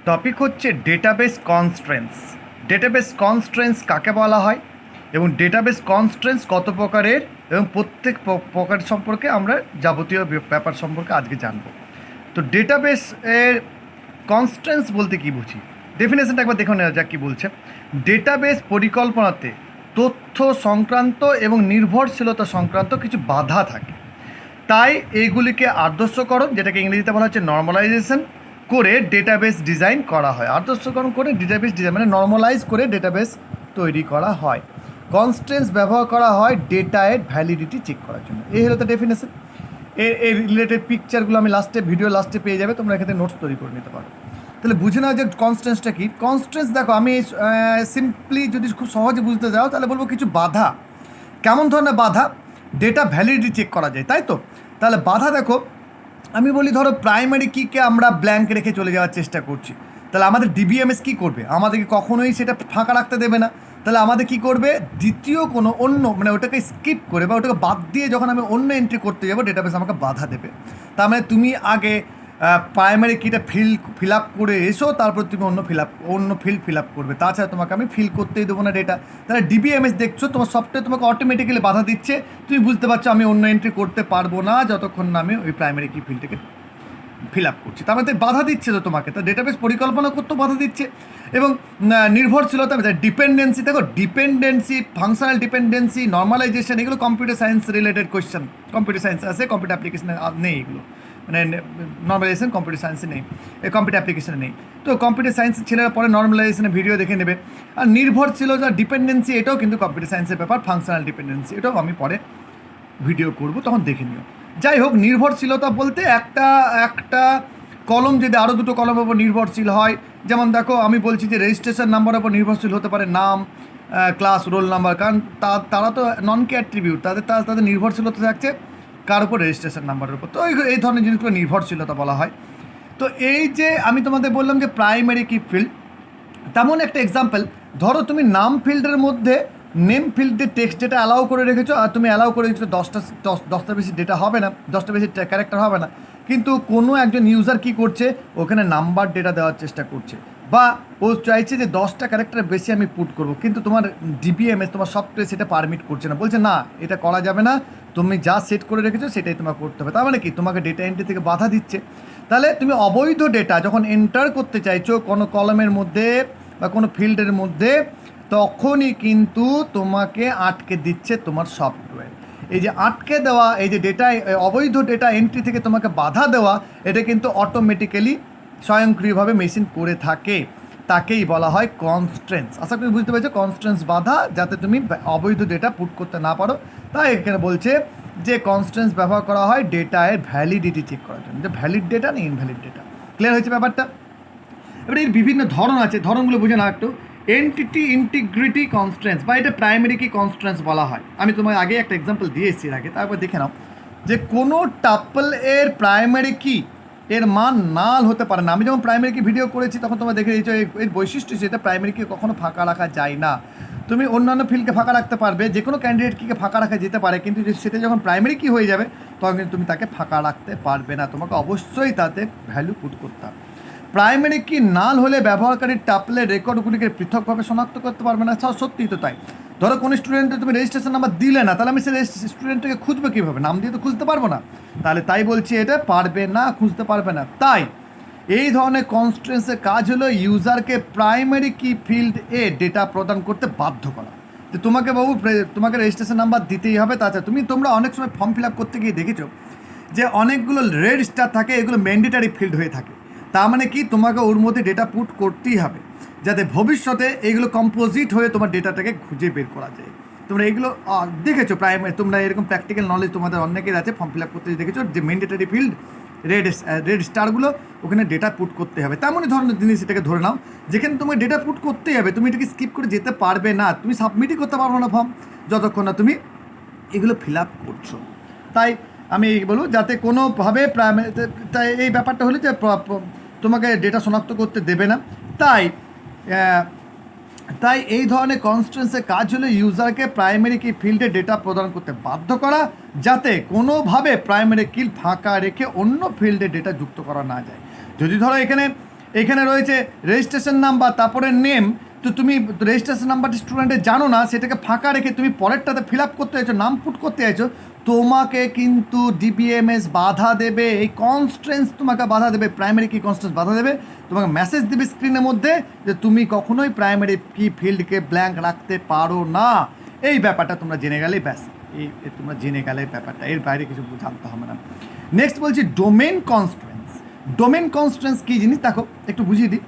Topic হচ্ছে database constraints. Database constraints কাকে বলা হয় এবং ডেটাবেস কনস্ট্রেন্টস কত প্রকারের এবং প্রত্যেক প্রকার সম্পর্কে আমরা যাবতীয় ব্যাপার সম্পর্কে আজকে জানব। তো ডেটাবেস এর কনস্ট্রেন্টস বলতে কী বুঝি, ডেফিনেশনটা একবার দেখে নেওয়া যাক কী বলছে। ডেটাবেস পরিকল্পনাতে তথ্য সংক্রান্ত এবং নির্ভরশীলতা সংক্রান্ত কিছু বাধা থাকে, তাই এইগুলিকে আদর্শকরণ, যেটাকে ইংরেজিতে বলা হচ্ছে নর্মালাইজেশন করে ডেটাবেস ডিজাইন করা হয়। আদর্শকরণ করে ডেটাবেস ডিজাইন মানে নর্মালাইজ করে ডেটাবেস তৈরি করা হয়। কনস্ট্রেন্টস ব্যবহার করা হয় ডেটায়ের ভ্যালিডিটি চেক করার জন্য। এই হলো তো ডেফিনেশন। এই রিলেটেড পিকচারগুলো আমি ভিডিও লাস্টে পেয়ে যাবে, তোমরা এখানে নোটস তৈরি করে নিতে পারো। তাহলে বুঝে নাও যে কনস্ট্রেন্টসটা কী। কনস্ট্রেন্টস দেখো, আমি সিম্পলি যদি খুব সহজে বুঝতে যাও তাহলে বলবো কিছু বাধা। কেমন ধরনের বাধা? ডেটা ভ্যালিডিটি চেক করা যায়, তাই তো। তাহলে বাধা দেখো, আমি বলি ধরো প্রাইমারি কিকে আমরা ব্ল্যাঙ্ক রেখে চলে যাওয়ার চেষ্টা করছি, তাহলে আমাদের ডিবিএমএস কী করবে? আমাদেরকে কখনোই সেটা ফাঁকা রাখতে দেবে না। তাহলে আমাদের কী করবে? দ্বিতীয় কোনো অন্য মানে ওটাকে স্কিপ করে বা ওটাকে বাদ দিয়ে যখন আমি অন্য এন্ট্রি করতে যাবো, ডেটাবেস আমাকে বাধা দেবে। তার মানে তুমি আগে প্রাইমারি কিটা ফিল আপ করে এসো, তারপর তুমি অন্য ফিল্ড ফিল আপ করবে। তাছাড়া তোমাকে আমি ফিল করতেই দেবো না ডেটা। তাহলে ডিবিএমএস দেখছো, তোমার সফটওয়্যার তোমাকে অটোমেটিক্যালি বাধা দিচ্ছে। তুমি বুঝতে পারছো আমি অন্য এন্ট্রি করতে পারবো না যতক্ষণ না আমি ওই প্রাইমারি কি ফিল্ডটাকে ফিল আপ করছি। তার মধ্যে বাধা দিচ্ছে তো তোমাকে, তো ডেটাবেস পরিকল্পনা করতেও বাধা দিচ্ছে। এবং নির্ভরশীলতা, ডিপেন্ডেন্সি, দেখো ডিপেন্ডেন্সি, ফাংশনাল ডিপেন্ডেন্সি, নর্মালাইজেশন, এগুলো computer science related question. Computer science আছে, কম্পিউটার অ্যাপ্লিকেশনে নেই এগুলো। মানে নর্মালাইজেশন কম্পিউটার সায়েন্সে নেই, কম্পিউটার অ্যাপ্লিকেশনে নেই। তো কম্পিউটার সায়েন্সের ছেলেরা পরে নর্মালাইজেশনের ভিডিও দেখে নেবে। আর নির্ভরশীলতা, ডিপেন্ডেন্সি, এটাও কিন্তু কম্পিউটার সায়েন্সের ব্যাপার। ফাংশনাল ডিপেন্ডেন্সি এটাও আমি পরে ভিডিও করব, তখন দেখে নিও। যাই হোক, নির্ভরশীলতা বলতে একটা কলম যদি আরও দুটো কলমের উপর নির্ভরশীল হয়, যেমন দেখো আমি বলছি যে রেজিস্ট্রেশন নাম্বারের উপর নির্ভরশীল হতে পারে নাম, ক্লাস, রোল নাম্বার, কারণ তারা তো নন কে অ্যাট্রিবিউট, তাদের নির্ভরশীলতা থাকছে কার উপর? রেজিস্ট্রেশন নাম্বারের উপর। তো এই ধরনের জিনিসগুলো নির্ভরশীলতা বলা হয়। তো এই যে আমি তোমাদের বললাম যে প্রাইমারি কি ফিল্ড, তেমন একটা এক্সাম্পল ধরো তুমি নাম ফিল্ডের মধ্যে নেম ফিল্ডের টেক্সট যেটা অ্যালাউ করে রেখেছো, আর তুমি অ্যালাউ করে রেখেছো দশটা বেশি ডেটা হবে না, 10টা বেশি ক্যারেক্টার হবে না, কিন্তু কোনো একজন ইউজার কী করছে, ওখানে নাম্বার ডেটা দেওয়ার চেষ্টা করছে, বা ও চাইছে যে 10টা ক্যারেক্টার বেশি আমি পুট করবো, কিন্তু তোমার ডিবিএমএস, তোমার সফটওয়্যার সেটা পারমিট করছে না, বলছে না এটা করা যাবে না, তুমি যা সেট করে রেখেছো সেটাই তোমাকে করতে হবে। তার মানে কি? তোমাকে ডেটা এন্ট্রি থেকে বাধা দিচ্ছে। তাহলে তুমি অবৈধ ডেটা যখন এন্টার করতে চাইছো কোনো কলমের মধ্যে বা কোনো ফিল্ডের মধ্যে, তখনই কিন্তু তোমাকে আটকে দিচ্ছে তোমার সফটওয়্যার। এই যে আটকে দেওয়া, এই যে ডেটা, অবৈধ ডেটা এন্ট্রি থেকে তোমাকে বাধা দেওয়া, এটা কিন্তু অটোমেটিক্যালি স্বয়ংক্রিয়ভাবে মেশিন করে থাকে, তাকেই বলা হয় কনস্ট্রেন্টস। আশা করি বুঝতে পেরেছো, কনস্ট্রেন্টস বাধা, যাতে তুমি অবৈধ ডেটা পুট করতে না পারো। তাই এখানে বলছে যে কনস্ট্রেন্টস ব্যবহার করা হয় ডেটায়ের ভ্যালিডিটি চেক করার জন্য, যে ভ্যালিড ডেটা না ইনভ্যালিড ডেটা। ক্লিয়ার হয়েছে ব্যাপারটা? এবার এর বিভিন্ন ধরন আছে, ধরনগুলো বুঝে না একটু। এন্টিটি ইন্টিগ্রিটি কনস্ট্রেন্টস, বা এটা প্রাইমারি কি কনস্ট্রেন্টস বলা হয়। আমি তোমার আগে একটা এক্সাম্পল দিয়ে এসেছি আগে, তারপর দেখে নাও যে কোনো টাপল এর প্রাইমারি কি এর মান নাল হতে পারে না। আমি যখন প্রাইমারি কি ভিডিও করেছি তখন তোমরা দেখে দিয়েছো এর বৈশিষ্ট্য সেটা প্রাইমারি কি কখনো ফাঁকা রাখা যায় না। তুমি অন্যান্য ফিল্ডকে ফাঁকা রাখতে পারবে, যে কোনো ক্যান্ডিডেট কিকে ফাঁকা রাখা যেতে পারে, কিন্তু সেটা যখন প্রাইমারি কি হয়ে যাবে তখন কিন্তু তুমি তাকে ফাঁকা রাখতে পারবে না, তোমাকে অবশ্যই তাতে ভ্যালু পুট করতে হবে। প্রাইমারি কি নাল হলে ব্যবহারকারীর টাপলের রেকর্ডগুলিকে পৃথকভাবে শনাক্ত করতে পারবে না। সত্যিই তো তাই। ধরো কোনো স্টুডেন্টের তুমি রেজিস্ট্রেশন নাম্বার দিলে না, তাহলে আমি সেই স্টুডেন্টটাকে খুঁজবো কীভাবে? নাম দিয়ে তো খুঁজতে পারবো না। তাহলে তাই বলছি এটা পারবে না, খুঁজতে পারবে না। তাই এই ধরনের কনস্ট্রেন্টসের কাজ হলো ইউজারকে প্রাইমারি কি ফিল্ড এ ডেটা প্রদান করতে বাধ্য করা। যে তোমাকে তোমাকে রেজিস্ট্রেশন নাম্বার দিতেই হবে। তাছাড়া তোমরা অনেক সময় ফর্ম ফিল আপ করতে গিয়ে দেখেছো যে অনেকগুলো রেড স্টার থাকে, এগুলো ম্যান্ডেটারি ফিল্ড হয়ে থাকে। তার মানে কি? তোমাকে ওর মধ্যে ডেটা পুট করতেই হবে, যাতে ভবিষ্যতে এইগুলো কম্পোজিট হয়ে তোমার ডেটাটাকে খুঁজে বের করা যায়। তোমরা এগুলো দেখেছো প্রাইমারি, তোমরা এরকম প্র্যাকটিক্যাল নলেজ তোমাদের অনেকের আছে, ফর্ম ফিল আপ করতে দেখেছো যে ম্যান্ডেটারি ফিল্ড রেড স্টারগুলো, ওখানে ডেটা পুট করতে হবে। তেমনই ধরনের জিনিস এটাকে ধরে নাও, যেখানে তোমার ডেটা পুট করতেই হবে, তুমি এটাকে স্কিপ করে যেতে পারবে না, তুমি সাবমিটই করতে পারবো না ফর্ম যতক্ষণ না তুমি এগুলো ফিল আপ করছো। তাই আমি বলবো যাতে কোনোভাবে তাই এই ব্যাপারটা হলে যে তোমাকে ডেটা শনাক্ত করতে দেবে না। তাই এই ধরনের কনস্ট্রেন্টসের কাজ হলো ইউজারকে প্রাইমারি কি ফিল্ডে ডেটা প্রদান করতে বাধ্য করা, যাতে কোনোভাবে প্রাইমারি কি ফাঁকা রেখে অন্য ফিল্ডে ডেটা যুক্ত করা না যায়। যদি ধরো এখানে এখানে রয়েছে রেজিস্ট্রেশন নাম্বার, তারপরে নেম। তো তুমি রেজিস্ট্রেশন নাম্বারটি স্টুডেন্টের জানো না, সেটাকে ফাঁকা রেখে তুমি পরেরটাতে ফিল আপ করতে চাইছো, নাম পুট করতে চাইছো, তোমাকে কিন্তু ডিবিএমএস বাধা দেবে। এই কনস্ট্রেন্স তোমাকে বাধা দেবে, প্রাইমারি কি কনস্ট্রেন্স বাধা দেবে, তোমাকে মেসেজ দেবে স্ক্রিনের মধ্যে যে তুমি কখনোই প্রাইমারি কি ফিল্ডকে ব্ল্যাঙ্ক রাখতে পারো না। এই ব্যাপারটা তোমরা জেনে গেলেই ব্যাস, এই তোমরা জেনে গেলে ব্যাপারটা, এর বাইরে কিছু জানতে হবে না। নেক্সট বলছি ডোমেন কনস্ট্রেন্স। ডোমেন কনস্ট্রেন্স কী জিনিস দেখো একটু বুঝিয়ে দিই।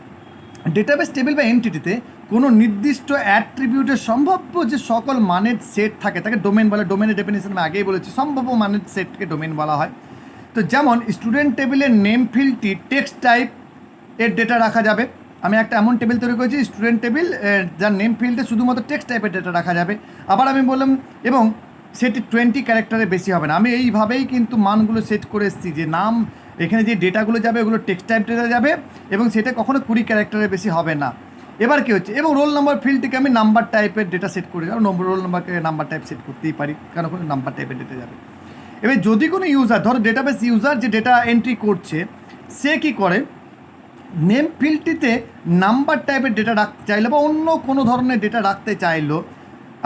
ডেটাবেস টেবিল বা এন্টিটিতে কোনো নির্দিষ্ট অ্যাট্রিবিউটের সম্ভাব্য যে সকল মানের সেট থাকে তাকে ডোমেন বলে। ডোমেনের ডেফিনেশন আমি আগেই বলেছি, সম্ভাব্য মানের সেটকে ডোমেন বলা হয়। তো যেমন স্টুডেন্ট টেবিলের নেম ফিল্ডটি টেক্সট টাইপ এর ডেটা রাখা যাবে। আমি একটা এমন টেবিল তৈরি করেছি স্টুডেন্ট টেবিল, যার নেম ফিল্ডে শুধুমাত্র টেক্সট টাইপের ডেটা রাখা যাবে। আবার আমি বললাম এবং সেটি 20 ক্যারেক্টারের বেশি হবে না। আমি এইভাবেই কিন্তু মানগুলো সেট করে এসেছি যে নাম এখানে যে ডেটাগুলো যাবে ওগুলো টেক্সট টাইপ ডেটা যাবে এবং সেটা কখনো 20 ক্যারেক্টারের বেশি হবে না। এবার কী হচ্ছে, এবং রোল নাম্বার ফিল্ডটিকে আমি নাম্বার টাইপের ডেটা সেট করি, কারণ রোল নাম্বারকে নাম্বার টাইপ সেট করতেই পারি, কারণ কোনো নাম্বার টাইপের ডেটা যাবে। এবার যদি কোনো ইউজার, ধরো ডেটাবেস ইউজার যে ডেটা এন্ট্রি করছে, সে কী করে নেম ফিল্ডটিতে নাম্বার টাইপের ডেটা রাখতে চাইলো বা অন্য কোনো ধরনের ডেটা রাখতে চাইলো,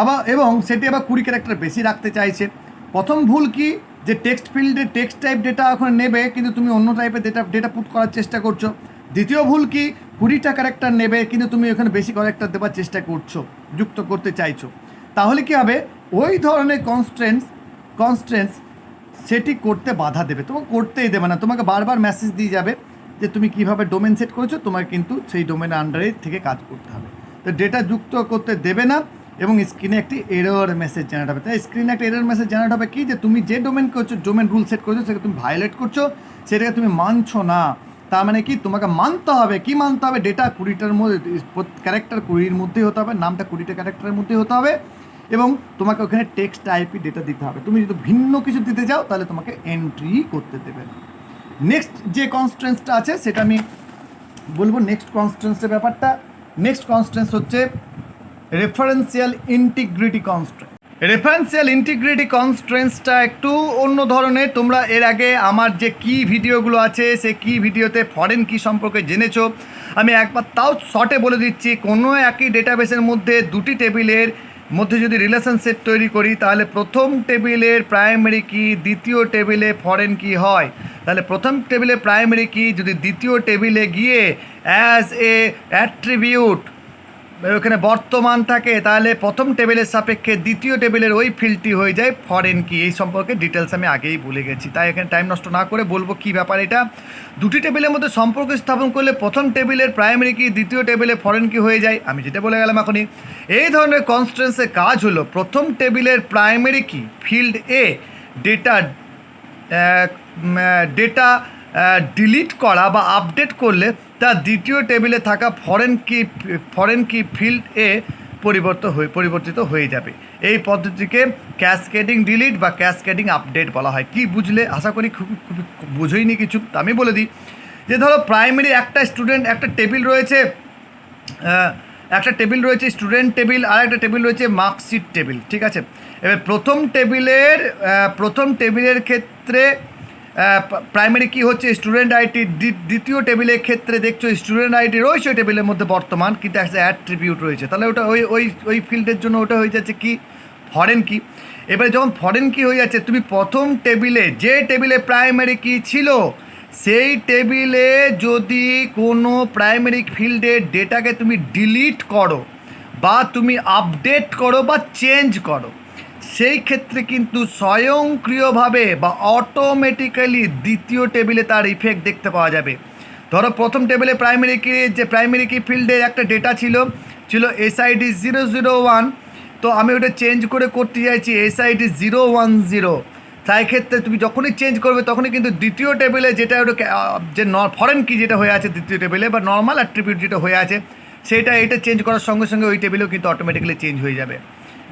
আবার এবং সেটি আবার 20 ক্যারেক্টার বেশি রাখতে চাইছে। প্রথম ভুল কি, যে টেক্সট ফিল্ডে টেক্সট টাইপ ডেটা ওখানে নেবে কিন্তু তুমি অন্য টাইপের ডেটা পুট করার চেষ্টা করছো। দ্বিতীয় ভুল কি, 20টা ক্যারেক্টার নেবে কিন্তু তুমি ওখানে বেশি ক্যারেক্টার দেওয়ার চেষ্টা করছো, যুক্ত করতে চাইছো। তাহলে কি হবে, ওই ধরনের কনস্ট্রেন্টস সেটি করতে বাধা দেবে, তোমাকে করতেই দেবে না, তোমাকে বারবার মেসেজ দিয়ে যাবে যে তুমি কীভাবে ডোমেন সেট করেছো, তোমার কিন্তু সেই ডোমেনের আন্ডারে থেকে কাজ করতে হবে। তো ডেটা যুক্ত করতে দেবে না এবং স্ক্রিনে একটি এরর মেসেজ জেনারেট হবে। তাই স্ক্রিনে একটা এরর মেসেজ জেনারেট হবে কি, যে তুমি যে ডোমেন করছো, ডোমেন রুল সেট করছো, সেটাকে তুমি ভায়োলেট করছো, সেটাকে তুমি মানছো না। তার মানে কি, তোমাকে মানতে হবে, কি মানতে হবে, ডেটা 20টার মধ্যে, ক্যারেক্টার 20-র মধ্যেই হতে হবে, নামটা 20টা ক্যারেক্টারের মধ্যেই হতে হবে এবং তোমাকে ওখানে টেক্সট টাইপই ডেটা দিতে হবে। তুমি যদি ভিন্ন কিছু দিতে চাও তাহলে তোমাকে এন্ট্রি করতে দেবে না। নেক্সট যে কনস্ট্রেন্সটা আছে সেটা আমি বলবো, নেক্সট কনস্ট্রেন্সের ব্যাপারটা। নেক্সট কনস্ট্রেন্স হচ্ছে referential integrity constraints. Referential integrity কনস্ট্রেন্সটা একটু অন্য ধরনের। তোমরা এর আগে আমার যে কি ভিডিওগুলো আছে সেই কি ভিডিওতে ফরেন কি সম্পর্কে জেনেছো, আমি একবার তাও শর্টে বলে দিচ্ছি। কোনো একই ডেটাবেসের মধ্যে দুটি টেবিলের মধ্যে যদি রিলেশন সেট তৈরি করি তাহলে প্রথম টেবিলের প্রাইমারি কি দ্বিতীয় টেবিলে ফরেন কি হয়। তাহলে প্রথম টেবিলে প্রাইমারি কি যদি দ্বিতীয় টেবিলে গিয়ে অ্যাজ এ অ্যাট্রিবিউট ওখানে বর্তমান থাকে, তাহলে প্রথম টেবিলের সাপেক্ষে দ্বিতীয় টেবিলের ওই ফিল্ডটি হয়ে যায় ফরেন কি। এই সম্পর্কে ডিটেলস আমি আগেই ভুলে গেছি, তাই এখানে টাইম নষ্ট না করে বলবো কী ব্যাপার এটা। দুটি টেবিলের মধ্যে সম্পর্ক স্থাপন করলে প্রথম টেবিলের প্রাইমারি কি দ্বিতীয় টেবিলে ফরেন কি হয়ে যায়, আমি যেটা বলে গেলাম এখনই। এই ধরনের কনস্ট্রেন্সের কাজ হলো প্রথম টেবিলের প্রাইমারি কি ফিল্ড এ ডেটা ডিলিট করা বা আপডেট করলে তা দ্বিতীয় টেবিলে থাকা ফরেন কি ফিল্ড এ পরিবর্তিত হয়ে যাবে। এই পদ্ধতিকে ক্যাসকেডিং ডিলিট বা ক্যাসকেডিং আপডেট বলা হয়। কি বুঝলে, আশা করি খুবই বুঝোইনি কিছু। আমি বলে দিই যে ধরো প্রাইমারি একটা টেবিল রয়েছে স্টুডেন্ট টেবিল, আর একটা টেবিল রয়েছে মার্কশিট টেবিল, ঠিক আছে। এবার প্রথম টেবিলের ক্ষেত্রে প্রাইমারি কি হচ্ছে স্টুডেন্ট আইডি, দ্বিতীয় টেবিলের ক্ষেত্রে দেখছো স্টুডেন্ট আইডি রয়েছে ওই টেবিলের মধ্যে বর্তমান, কিন্তু একটা অ্যাট্রিবিউট রয়েছে, তাহলে ওটা ওই ফিল্ডের জন্য ওটা হয়ে যাচ্ছে কি ফরেন কি। এবারে যখন ফরেন কি হয়ে যাচ্ছে, তুমি প্রথম টেবিলে যে টেবিলে প্রাইমারি কি ছিল সেই টেবিলে যদি কোনো প্রাইমারি ফিল্ডের ডেটাকে তুমি ডিলিট করো বা তুমি আপডেট করো বা চেঞ্জ করো, সেই ক্ষেত্রে কিন্তু স্বয়ংক্রিয়ভাবে বা অটোমেটিক্যালি দ্বিতীয় টেবিলে তার ইফেক্ট দেখতে পাওয়া যাবে। ধরো প্রথম টেবিলে প্রাইমারি কি ফিল্ডের একটা ডেটা ছিল SID 001, তো আমি ওটা চেঞ্জ করতে চাইছি SID 010। তাই ক্ষেত্রে তুমি যখনই চেঞ্জ করবে তখনই কিন্তু দ্বিতীয় টেবিলে যেটা যে ফরেন কি যেটা হয়ে আছে দ্বিতীয় টেবিলে বা নর্মাল অ্যাট্রিবিউট যেটা হয়ে আছে সেটা এটা চেঞ্জ করার সঙ্গে সঙ্গে ওই টেবিলেও কিন্তু অটোমেটিক্যালি চেঞ্জ হয়ে যাবে।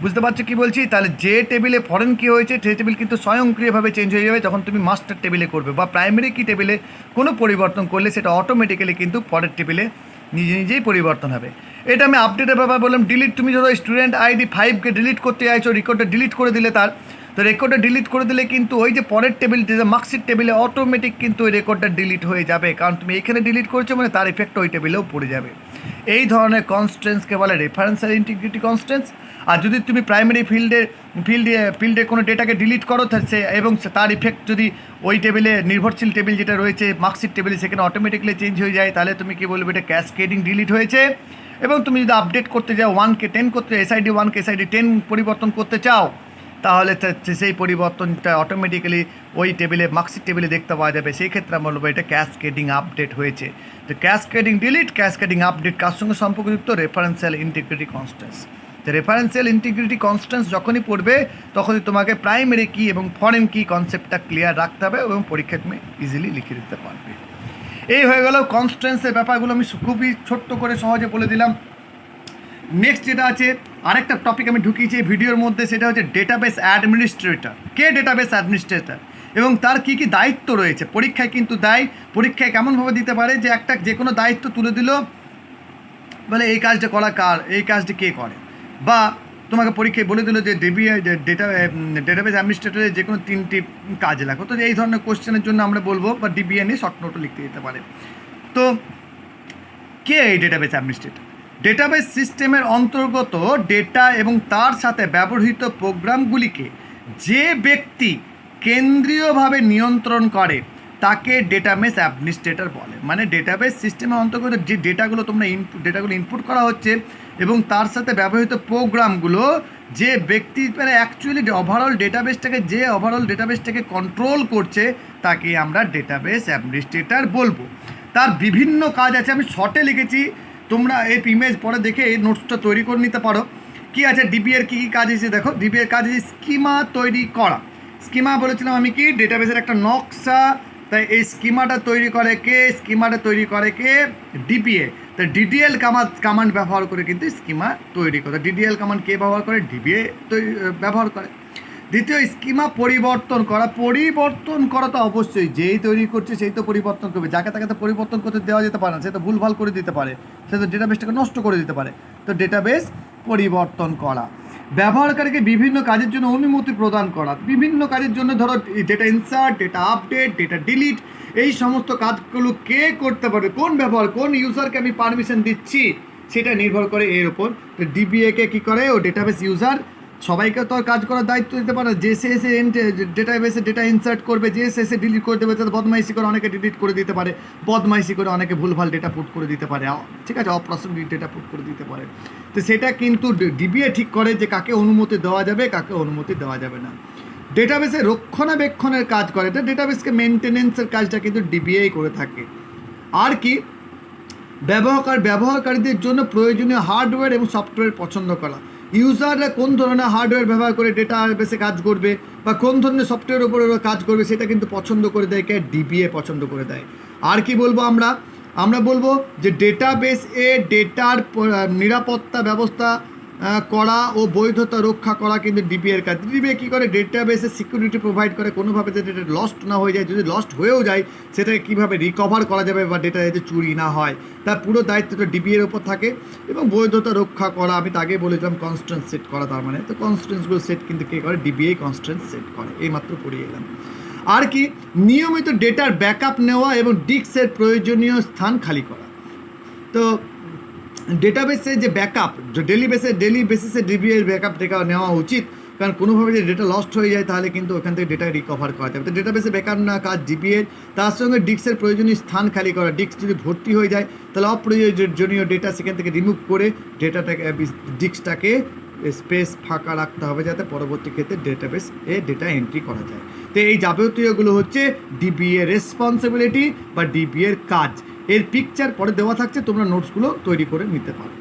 বুঝতে পারছো কি বলছি? তাহলে যে টেবিলে ফরেন কি হয়েছে সেই টেবিল কিন্তু স্বয়ংক্রিয়ভাবে চেঞ্জ হয়ে যাবে যখন তুমি মাস্টার টেবিলে করবে, বা প্রাইমারি কি টেবিলে কোনো পরিবর্তন করলে সেটা অটোমেটিক্যালি কিন্তু পরের টেবিলে নিজেই পরিবর্তন হবে। এটা আমি আপডেটের ব্যাপার বললাম। ডিলিট, তুমি ধরো স্টুডেন্ট আইডি 5কে ডিলিট করতে চাইছো, রেকর্ডটা ডিলিট করে দিলে তার, তো রেকর্ডটা ডিলিট করে দিলে কিন্তু ওই যে পরের টেবিল যে মার্কশিট টেবিলে অটোমেটিক কিন্তু ওই রেকর্ডটা ডিলিট হয়ে যাবে, কারণ তুমি এখানে ডিলিট করেছো মানে তার ইফেক্ট ওই টেবিলেও পড়ে যাবে। এই ধরনের কনস্ট্রেন্সকে বলে রেফারেন্সিয়াল ইন্টিগ্রিটি কনস্ট্রেন্স। আর যদি তুমি প্রাইমারি ফিল্ডে কোনো ডেটাকে ডিলিট করো এবং তার ইফেক্ট যদি ওই টেবিলে নির্ভরশীল টেবিল যেটা রয়েছে মার্কশিট টেবিলে সেখানে অটোমেটিকলি চেঞ্জ হয়ে যায়, তাহলে তুমি কি বলবে এটা ক্যাসকেডিং ডিলিট হয়েছে। এবং তুমি যদি আপডেট করতে যাও 1কে 10 করতে, SID 1কে SID 10 পরিবর্তন করতে চাও, তাহলে সেই পরিবর্তনটা অটোমেটিক্যালি ওই টেবিলে মার্কশিট টেবিলে দেখতে পাওয়া যাবে। সেই ক্ষেত্রে আমরা বলবো এটা ক্যাসকেডিং আপডেট হয়েছে। তো ক্যাসকেডিং ডিলিট, ক্যাসকেডিং আপডেট কার সঙ্গে সম্পর্কযুক্ত? Referential integrity constraints. তো রেফারেন্সিয়াল ইন্টিগ্রিটি কনস্ট্যান্স যখনই পড়বে তখনই তোমাকে প্রাইমারি কি এবং ফরেন কি কনসেপ্টটা ক্লিয়ার রাখতে হবে এবং পরীক্ষায় তুমি ইজিলি লিখে দিতে পারবে। এই হয়ে গেল কনস্ট্যান্সের ব্যাপারগুলো, আমি খুবই ছোট্ট করে সহজে বলে দিলাম। নেক্সট যেটা আছে, আরেকটা টপিক আমি ঢুকিয়েছি এই ভিডিওর মধ্যে, সেটা হচ্ছে ডেটাবেস অ্যাডমিনিস্ট্রেটর। কে ডেটাবেস অ্যাডমিনিস্ট্রেটর এবং তার কী কী দায়িত্ব রয়েছে? পরীক্ষায় কিন্তু পরীক্ষায় কেমনভাবে দিতে পারে যে যে কোনো দায়িত্ব তুলে দিল, বলে এই কাজটা করা কার, এই কাজটা কে করে, বা তোমাকে পরীক্ষায় বলে দিল যে ডেটাবেস অ্যাডমিনিস্ট্রেটরের যে কোনো 3টি কাজ লাগো। তো এই ধরনের কোশ্চেনের জন্য আমরা বলবো, বা DBA নিয়ে শর্ট নোটও লিখতে দিতে পারে। তো কে এই ডেটাবেস অ্যাডমিনিস্ট্রেটর? ডেটাবেস সিস্টেমের অন্তর্গত ডেটা এবং তার সাথে ব্যবহৃত প্রোগ্রামগুলিকে যে ব্যক্তি কেন্দ্রীয়ভাবে নিয়ন্ত্রণ করে তাকে ডেটাবেস অ্যাডমিনিস্ট্রেটর বলে। মানে ডেটাবেস সিস্টেমের অন্তর্গত যে ডেটাগুলো ডেটাগুলো ইনপুট করা হচ্ছে এবং তার সাথে ব্যবহৃত প্রোগ্রামগুলো যে ব্যক্তি মানে অ্যাকচুয়ালি ওভারঅল ডেটাবেসটাকে কন্ট্রোল করছে তাকে আমরা ডেটাবেস অ্যাডমিনিস্ট্রেটর বলবো। তার বিভিন্ন কাজ আছে, আমি শর্টে লিখেছি, তোমরা এই ইমেজ পরে দেখে এই নোটসটা তৈরি করে নিতে পারো। কি আছে DBA এর কী কী কাজ আছে দেখো। DBA এর কাজ আছে স্কিমা তৈরি করা। স্কিমা বলেছিলাম আমি কি, ডেটাবেসের একটা নকশা। তাই এই স্কিমাটা তৈরি করে কে? DBA। তো DDL কামান্ড ব্যবহার করে কিন্তু স্কিমা তৈরি করে। DDL কামান্ড কে ব্যবহার করে? DBA ব্যবহার করে। দ্বিতীয়, স্কিমা পরিবর্তন করা তো অবশ্যই যেই তৈরি করছে সেই তো পরিবর্তন করবে, যাকে তাকে তো পরিবর্তন করতে দেওয়া যেতে পারে না, সে তো ভুলভাল করে দিতে পারে, সে তো ডেটাবেসটাকে নষ্ট করে দিতে পারে। তো ডেটাবেস পরিবর্তন করা। ব্যবহারকারীকে বিভিন্ন কাজের জন্য অনুমতি প্রদান করা, বিভিন্ন কাজের জন্য ধরো data insert, data update, data delete, এই সমস্ত কাজগুলো কে করতে পারবে, কোন ইউজারকে আমি পারমিশন দিচ্ছি সেটা নির্ভর করে এর উপর। তো DBA-কে কী করে, ও ডেটাবেস ইউজার সবাইকে তো আর কাজ করার দায়িত্ব দিতে পারে না। যে এসে ডেটাবেসে ডেটা ইনসার্ট করবে, যে এসে ডিলিট করে দেবে, তাদের বদমাইশি করে অনেকে ডিলিট করে দিতে পারে, বদমাইশি করে অনেকে ভুলভাল ডেটা পুট করে দিতে পারে, ঠিক আছে, অপ্রাসঙ্গিক ডেটা পুট করে দিতে পারে। তো সেটা কিন্তু DBA ঠিক করে যে কাকে অনুমতি দেওয়া যাবে, কাকে অনুমতি দেওয়া যাবে না। ডেটাবেসে রক্ষণাবেক্ষণের কাজ করে, এটা ডেটাবেসকে মেনটেনেন্সের কাজটা কিন্তু DBA করে থাকে। আর কি, ব্যবহারকারীদের জন্য প্রয়োজনীয় হার্ডওয়্যার এবং সফটওয়্যার পছন্দ করা। ইউজাররা কোন ধরনের হার্ডওয়্যার ব্যবহার করে ডেটাবেসে কাজ করবে বা কোন ধরনের সফটওয়্যার উপরে ওরা কাজ করবে সেটা কিন্তু পছন্দ করে দেয় কে? DBA পছন্দ করে দেয়। আর কি বলবো আমরা বলবো যে ডেটাবেসে ডেটার নিরাপত্তা ব্যবস্থা করা ও বৈধতা রক্ষা করা কিন্তু DBA এর কাজ। DBA কী করে? ডেটাবেসে সিকিউরিটি প্রোভাইড করে, কোনোভাবে যাতে ডেটা লস্ট না হয়ে যায়, যদি লস্ট হয়েও যায় সেটাকে কীভাবে রিকভার করা যাবে বা ডেটা যাতে চুরি না হয়, তার পুরো দায়িত্বটা DBA এর ওপর থাকে। এবং বৈধতা রক্ষা করা, আমি তো আগে বলেছিলাম কনস্ট্যান্স সেট করা, তার মানে তো কনস্ট্যান্সগুলো সেট কিন্তু কে করে? DBA কনস্ট্যান্স সেট করে। এইমাত্র পড়িয়ে এলাম। আর কি, নিয়মিত ডেটার ব্যাকআপ নেওয়া এবং ডিস্কের প্রয়োজনীয় স্থান খালি করা। তো ডেটাবেসে যে ব্যাকআপ, ডেলি বেসিসে DBA এর ব্যাকআপ নেওয়া উচিত, কারণ কোনোভাবে যদি ডেটা লস্ট হয়ে যায় তাহলে কিন্তু ওখান থেকে ডেটা রিকভার করা যাবে। তো ডেটাবেসে ব্যাকআপ না কাজ DBA। তার সঙ্গে ডিস্কের প্রয়োজনীয় স্থান খালি করা, ডিস্ক যদি ভর্তি হয়ে যায় তাহলে অপ্রয়োজনীয় ডেটা সেখান থেকে রিমুভ করে ডিস্কটাকে স্পেস ফাঁকা রাখতে হবে যাতে পরবর্তী ক্ষেত্রে ডেটা এন্ট্রি করা যায়। তো এই যাবতীয়গুলো হচ্ছে DBA রেসপন্সিবিলিটি বা DBA এর কাজ। এর পিকচার পরে দেওয়া থাকছে, তোমরা নোটসগুলো তৈরি করে নিতে পারো।